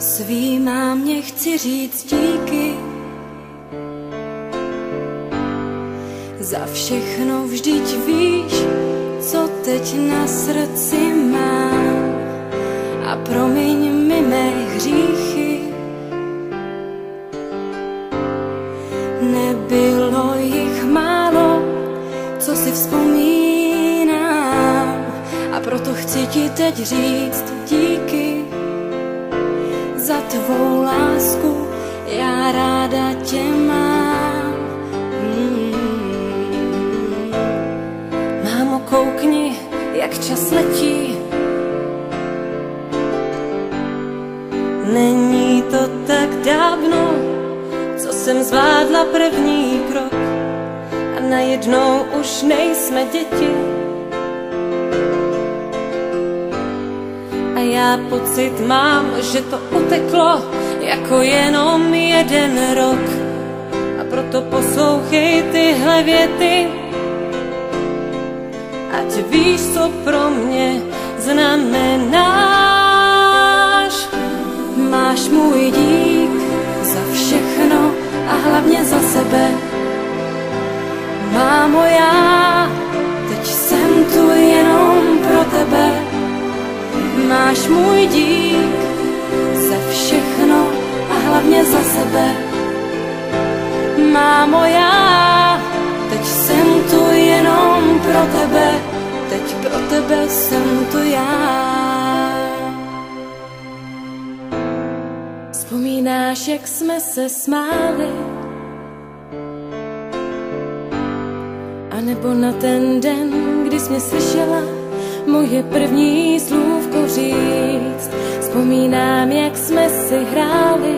Svý mámě chci říct díky za všechno, vždyť víš, co teď na srdci mám. A promiň mi mé hříchy, nebylo jich málo, co si vzpomínám. A proto chci ti teď říct díky za tvou lásku, já ráda tě mám. Mámo, koukni, jak čas letí. Není to tak dávno, co jsem zvládla první krok a najednou už nejsme děti. A já pocit mám, že to uteklo jako jenom jeden rok. A proto poslouchej tyhle věty, ať víš, co pro mě znamenáš. Máš můj dík za všechno a hlavně za sebe. Mámo, já teď jsem tu jenom pro tebe. Máš můj dík za všechno a hlavně za sebe. Mámo, já teď jsem tu jenom pro tebe. Teď pro tebe jsem tu já. Vzpomínáš, jak jsme se smáli? A nebo na ten den, kdy jsi mě slyšela moje první slůvko říct. Vzpomínám, jak jsme si hráli.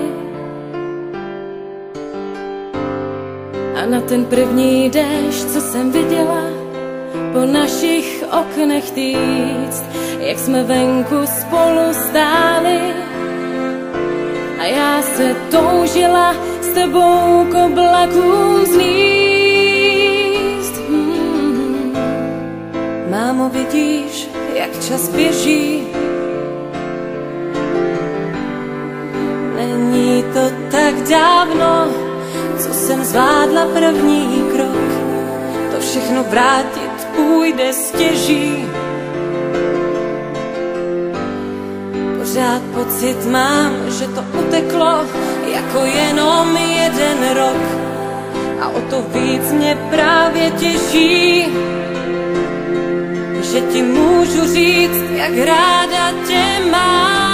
A na ten první déšť, co jsem viděla po našich oknech týct, jak jsme venku spolu stáli. A já se toužila s tebou k oblakům zlíst. Mámo, vidíš, jak čas běží. Není to tak dávno, co jsem zvládla první krok. To všechno vrátit půjde stěží. Pořád pocit mám, že to uteklo jako jenom jeden rok. A o to víc mě právě těší, že ti můžu říct, jak ráda tě mám.